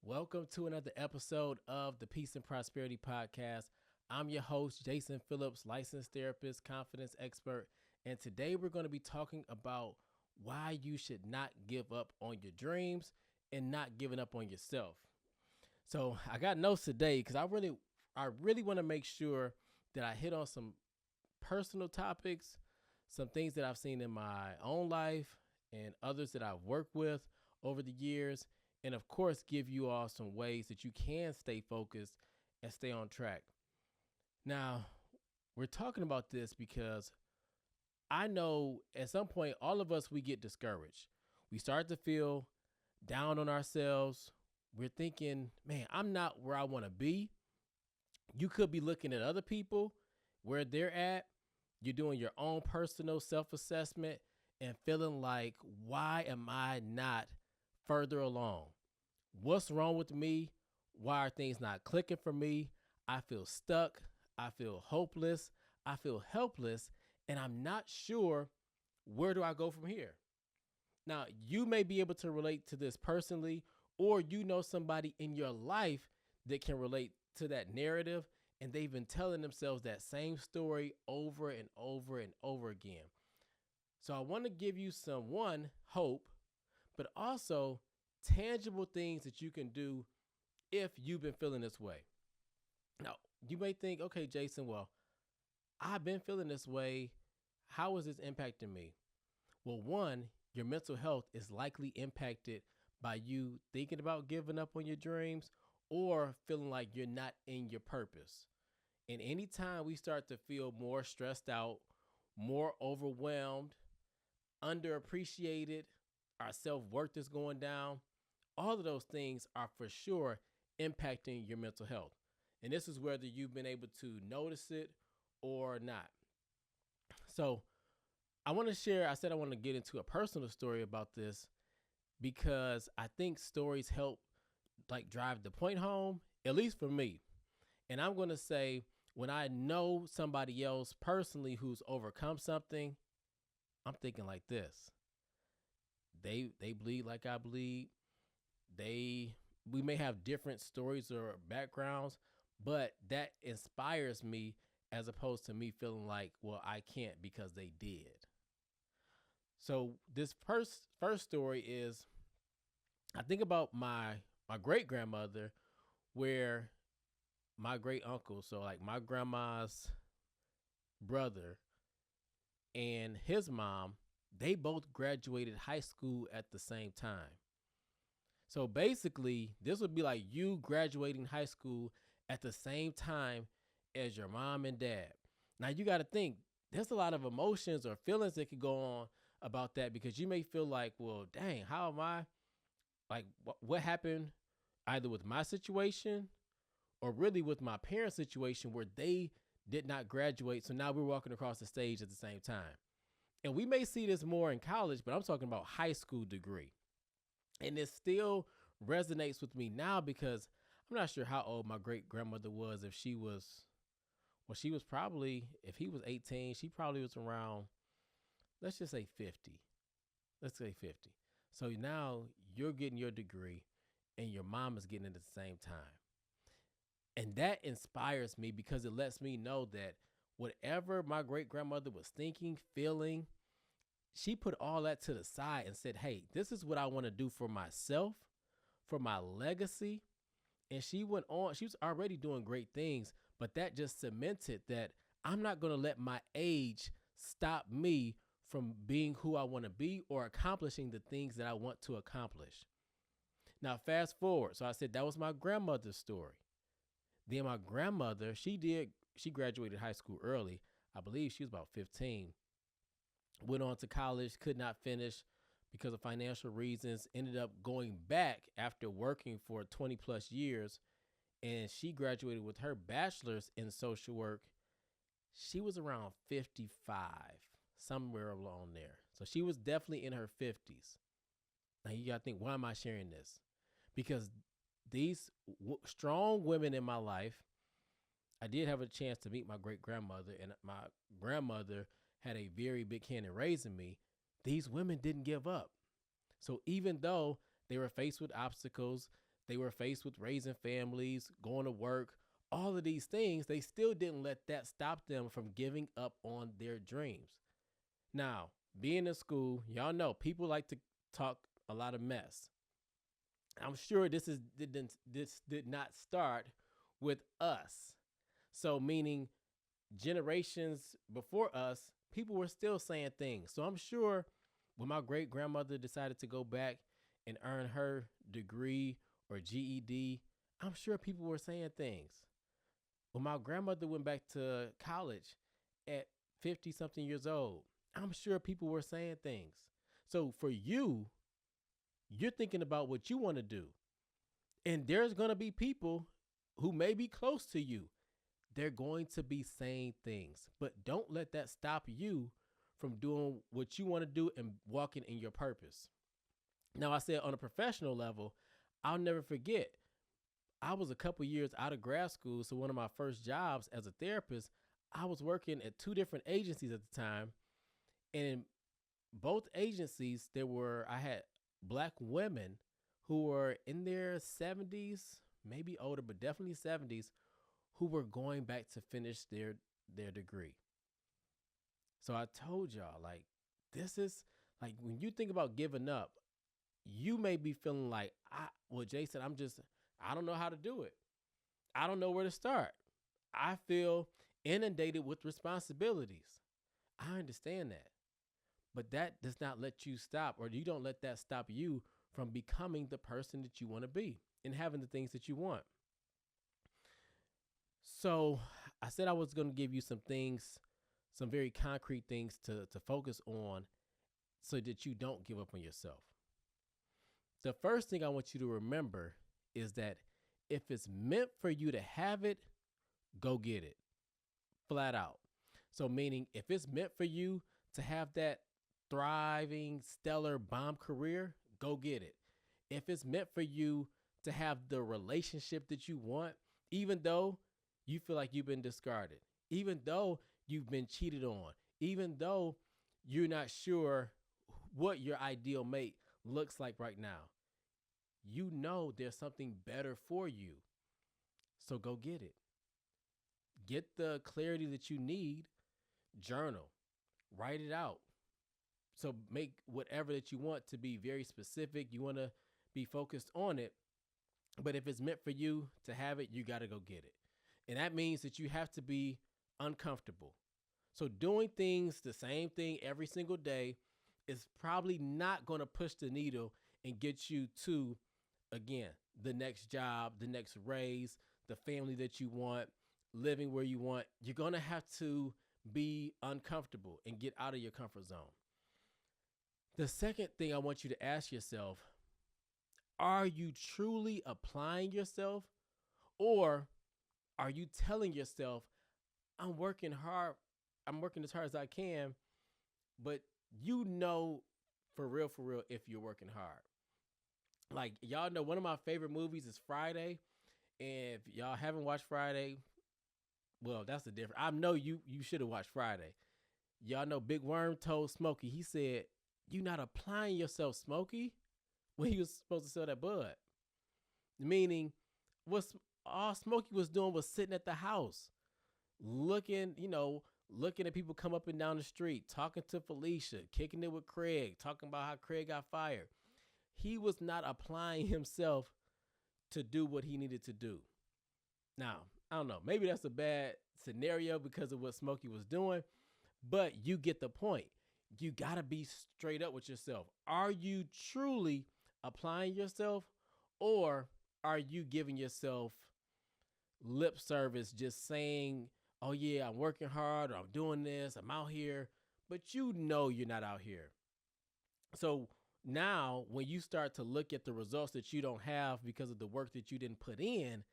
Welcome to another episode of the Peace and Prosperity Podcast. I'm your host, Jason Phillips, licensed therapist, confidence expert, and today we're going to be talking about why you should not give up on your dreams and not giving up on yourself. So I got notes today because I really want to make sure that I hit on some personal topics, some things that I've seen in my own life and others that I've worked with over the years, and of course, give you all some ways that you can stay focused and stay on track. Now, we're talking about this because I know at some point, all of us, we get discouraged. We start to feel down on ourselves. We're thinking, man, I'm not where I want to be. You could be looking at other people where they're at. You're doing your own personal self assessment and feeling like, why am I not further along? What's wrong with me? Why are things not clicking for me? I feel stuck. I feel hopeless. I feel helpless. And I'm not sure, where do I go from here? Now, you may be able to relate to this personally, or you know somebody in your life that can relate to that narrative, and they've been telling themselves that same story over and over and over again. So I want to give you some hope, but also tangible things that you can do if you've been feeling this way. Now, you may think, okay, Jason, well, I've been feeling this way. How is this impacting me? Well, one, your mental health is likely impacted by you thinking about giving up on your dreams or feeling like you're not in your purpose. And anytime we start to feel more stressed out, more overwhelmed, underappreciated, our self worth is going down, all of those things are for sure impacting your mental health. And this is whether you've been able to notice it or not. So I want to share, I said I want to get into a personal story about this because I think stories help drive the point home, at least for me. And I'm going to say, when I know somebody else personally who's overcome something, I'm thinking like this. They bleed like I bleed. We may have different stories or backgrounds, but that inspires me as opposed to me feeling like, well, I can't because they did. So this first story is, I think about my great grandmother, where my great uncle, so like my grandma's brother and his mom, they both graduated high school at the same time. So basically, this would be like you graduating high school at the same time as your mom and dad. Now you got to think, there's a lot of emotions or feelings that could go on about that, because you may feel like, well, dang, how am I? Like, what happened either with my situation or really with my parents' situation where they did not graduate. So now we're walking across the stage at the same time. And we may see this more in college, but I'm talking about high school degree. And it still resonates with me now because I'm not sure how old my great grandmother was. If she was, well, she was probably, if he was 18, she probably was around, let's just say 50. Let's say 50. So now you're getting your degree and your mom is getting it at the same time. And that inspires me because it lets me know that whatever my great grandmother was thinking, feeling, she put all that to the side and said, hey, this is what I want to do for myself, for my legacy. And she went on, she was already doing great things, but that just cemented that I'm not going to let my age stop me from being who I want to be or accomplishing the things that I want to accomplish. Now, fast forward. So I said that was my grandmother's story. Then my grandmother, she graduated high school early. I believe she was about 15. Went on to college, could not finish because of financial reasons, ended up going back after working for 20 plus years. And she graduated with her bachelor's in social work. She was around 55, somewhere along there. So she was definitely in her 50s. Now you got to think, why am I sharing this? Because these strong women in my life, I did have a chance to meet my great grandmother, and my grandmother had a very big hand in raising me. These women didn't give up. So even though they were faced with obstacles, They were faced with raising families, going to work, all of these things. They still didn't let that stop them from giving up on their dreams. Now, being in school, y'all know people like to talk a lot of mess. I'm sure this did not start with us. So meaning generations before us, people were still saying things. So I'm sure when my great grandmother decided to go back and earn her degree or GED, I'm sure people were saying things. When my grandmother went back to college at 50 something years old, I'm sure people were saying things. So for you, you're thinking about what you want to do. And there's going to be people who may be close to you. They're going to be saying things, but don't let that stop you from doing what you want to do and walking in your purpose. Now, I said on a professional level, I'll never forget. I was a couple years out of grad school. So one of my first jobs as a therapist, I was working at two different agencies at the time. And in both agencies, I had Black women who were in their 70s, maybe older, but definitely 70s, who were going back to finish their degree. So I told y'all, like, this is like when you think about giving up, you may be feeling like, Jason, I don't know how to do it. I don't know where to start. I feel inundated with responsibilities. I understand that. But that does not let you stop, or you don't let that stop you from becoming the person that you want to be and having the things that you want. So I said I was going to give you some things, some very concrete things to focus on so that you don't give up on yourself. The first thing I want you to remember is that if it's meant for you to have it, go get it, flat out. So meaning if it's meant for you to have that thriving, stellar bomb career, go get it. If it's meant for you to have the relationship that you want, even though you feel like you've been discarded, even though you've been cheated on, even though you're not sure what your ideal mate looks like right now, you know there's something better for you. So go get it. Get the clarity that you need, journal, write it out. So make whatever that you want to be very specific. You want to be focused on it. But if it's meant for you to have it, you got to go get it. And that means that you have to be uncomfortable. So doing things the same thing every single day is probably not going to push the needle and get you to, again, the next job, the next raise, the family that you want, living where you want. You're going to have to be uncomfortable and get out of your comfort zone. The second thing I want you to ask yourself, are you truly applying yourself, or are you telling yourself, I'm working hard, I'm working as hard as I can, but you know for real, if you're working hard. Like, y'all know one of my favorite movies is Friday. And if y'all haven't watched Friday, well, that's the difference. I know you should have watched Friday. Y'all know Big Worm told Smokey, he said, you not applying yourself, Smokey, when he was supposed to sell that bud. Meaning, all Smokey was doing was sitting at the house, looking at people come up and down the street, talking to Felicia, kicking it with Craig, talking about how Craig got fired. He was not applying himself to do what he needed to do. Now, I don't know, maybe that's a bad scenario because of what Smokey was doing, but you get the point. You got to be straight up with yourself. Are you truly applying yourself, or are you giving yourself lip service, just saying, oh yeah, I'm working hard, or I'm doing this, I'm out here, but you know you're not out here. So now when you start to look at the results that you don't have because of the work that you didn't put in,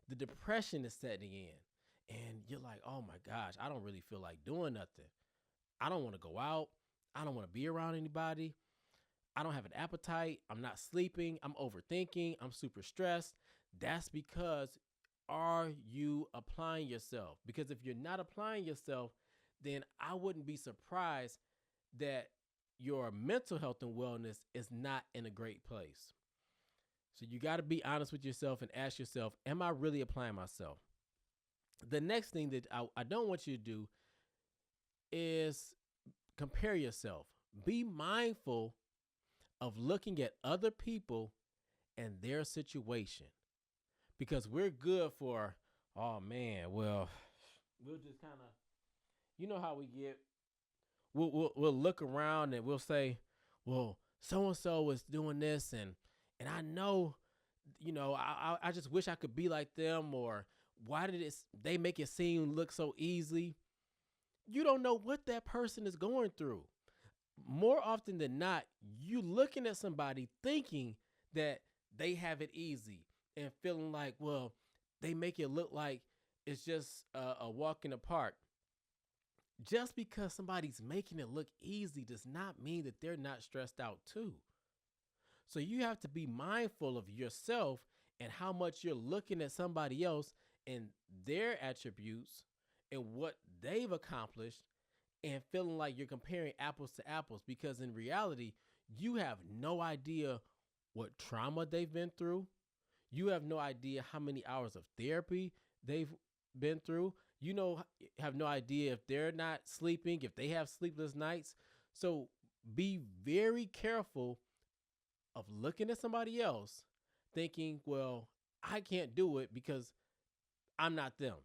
the depression is setting in. And you're like, oh my gosh, I don't really feel like doing nothing. I don't want to go out. I don't want to be around anybody. I don't have an appetite. I'm not sleeping. I'm overthinking. I'm super stressed. That's because, are you applying yourself? Because if you're not applying yourself, then I wouldn't be surprised that your mental health and wellness is not in a great place. So you got to be honest with yourself and ask yourself, am I really applying myself? The next thing that I don't want you to do is compare yourself. Be mindful of looking at other people and their situation, because we're good for, oh man, well, we'll just kind of, you know how we get, we'll look around and we'll say, well, so and so is doing this, and I know, I just wish I could be like them, or why did they make it seem look so easy? You don't know what that person is going through. More often than not, you looking at somebody thinking that they have it easy and feeling like, well, they make it look like it's just a walk in the park. Just because somebody's making it look easy does not mean that they're not stressed out too. So you have to be mindful of yourself and how much you're looking at somebody else and their attributes and what they've accomplished, and feeling like you're comparing apples to apples, because in reality, you have no idea what trauma they've been through. You have no idea how many hours of therapy they've been through. Have no idea if they're not sleeping, if they have sleepless nights. So be very careful of looking at somebody else thinking, well, I can't do it because I'm not them.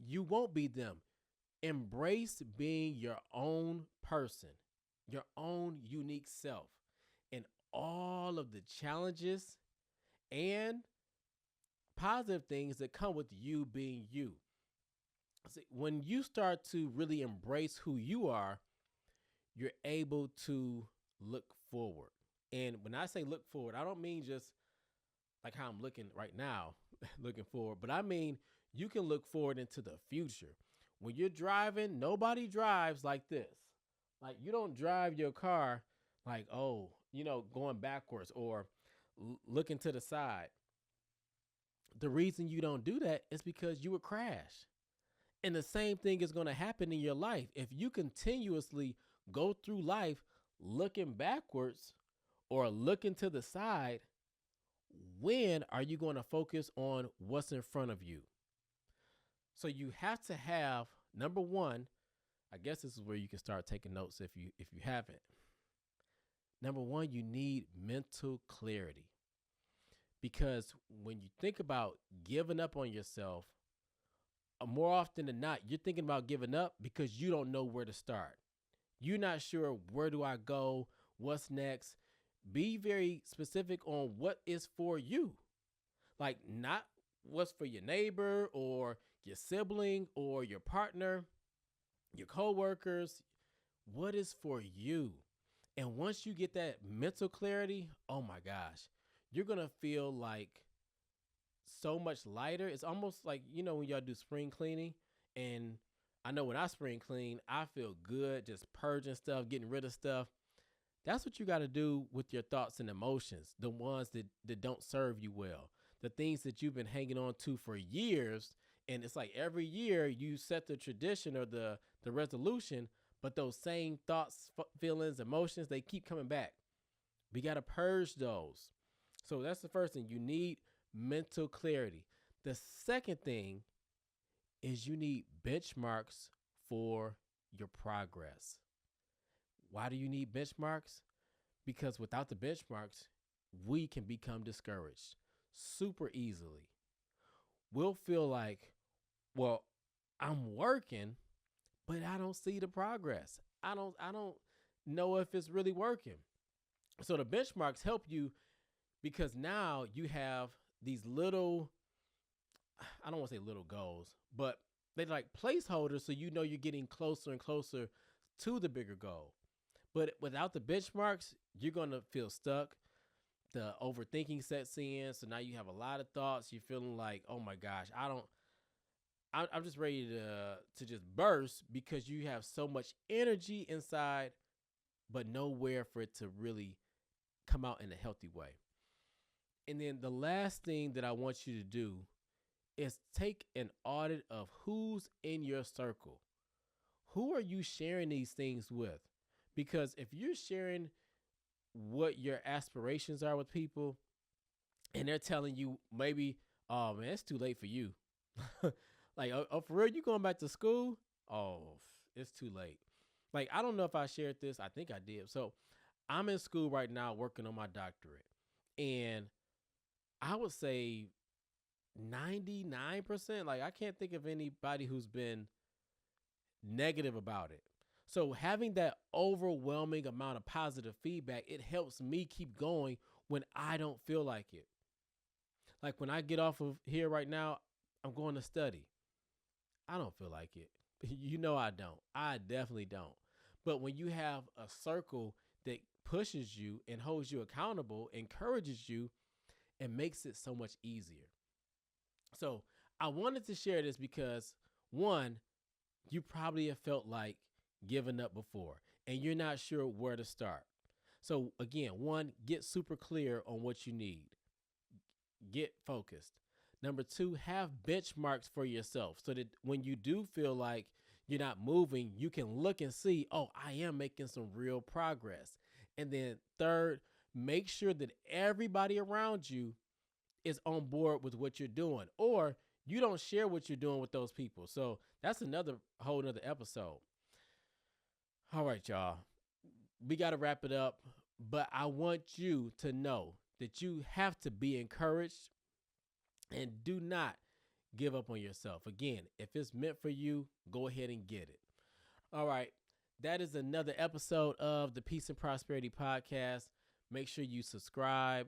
You won't be them. Embrace being your own person, your own unique self, and all of the challenges and positive things that come with you being you. See, when you start to really embrace who you are, you're able to look forward. And when I say look forward, I don't mean just like how I'm looking right now, looking forward, but I mean you can look forward into the future. When you're driving, nobody drives like this. Like, you don't drive your car like, oh, going backwards or looking to the side. The reason you don't do that is because you would crash. And the same thing is going to happen in your life. If you continuously go through life looking backwards or looking to the side, when are you going to focus on what's in front of you? So you have to have, number one, I guess this is where you can start taking notes if you haven't. Number one, you need mental clarity. Because when you think about giving up on yourself, more often than not, you're thinking about giving up because you don't know where to start. You're not sure, where do I go? What's next? Be very specific on what is for you. Like, not what's for your neighbor or your sibling or your partner, your coworkers. What is for you? And once you get that mental clarity, oh my gosh, you're going to feel like so much lighter. It's almost like, when y'all do spring cleaning, and I know when I spring clean, I feel good, just purging stuff, getting rid of stuff. That's what you got to do with your thoughts and emotions, the ones that don't serve you well, the things that you've been hanging on to for years. And it's like every year you set the tradition or the resolution, but those same thoughts, feelings, emotions, they keep coming back. We got to purge those. So that's the first thing. You need mental clarity. The second thing is you need benchmarks for your progress. Why do you need benchmarks? Because without the benchmarks, we can become discouraged super easily. We'll feel like, well, I'm working, but I don't see the progress. I don't know if it's really working. So the benchmarks help you, because now you have these little, I don't want to say little goals, but they're like placeholders, so you're getting closer and closer to the bigger goal. But without the benchmarks, you're going to feel stuck. The overthinking sets in. So now you have a lot of thoughts. You're feeling like, oh my gosh, I'm just ready to just burst, because you have so much energy inside, but nowhere for it to really come out in a healthy way. And then the last thing that I want you to do is take an audit of who's in your circle. Who are you sharing these things with? Because if you're sharing what your aspirations are with people, and they're telling you maybe, oh man, it's too late for you. Like, oh, for real, you going back to school? Oh, it's too late. Like, I don't know if I shared this. I think I did. So I'm in school right now working on my doctorate. And I would say 99%, like, I can't think of anybody who's been negative about it. So having that overwhelming amount of positive feedback, it helps me keep going when I don't feel like it. Like when I get off of here right now, I'm going to study. I don't feel like it. You know I don't. I definitely don't. But when you have a circle that pushes you and holds you accountable, encourages you, it makes it so much easier. So I wanted to share this because one, you probably have felt like giving up before and you're not sure where to start. So again, one, get super clear on what you need. Get focused. Number two, have benchmarks for yourself so that when you do feel like you're not moving, you can look and see, oh, I am making some real progress. And then third, make sure that everybody around you is on board with what you're doing, or you don't share what you're doing with those people. So that's another whole nother episode. All right, y'all. We got to wrap it up, but I want you to know that you have to be encouraged and do not give up on yourself. Again, if it's meant for you, go ahead and get it. All right. That is another episode of the Peace and Prosperity Podcast. Make sure you subscribe.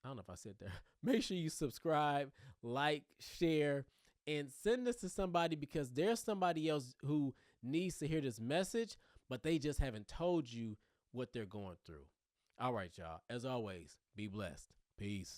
I don't know if I said that. Make sure you subscribe, like, share, and send this to somebody because there's somebody else who needs to hear this message, but they just haven't told you what they're going through. All right, y'all. As always, be blessed. Peace.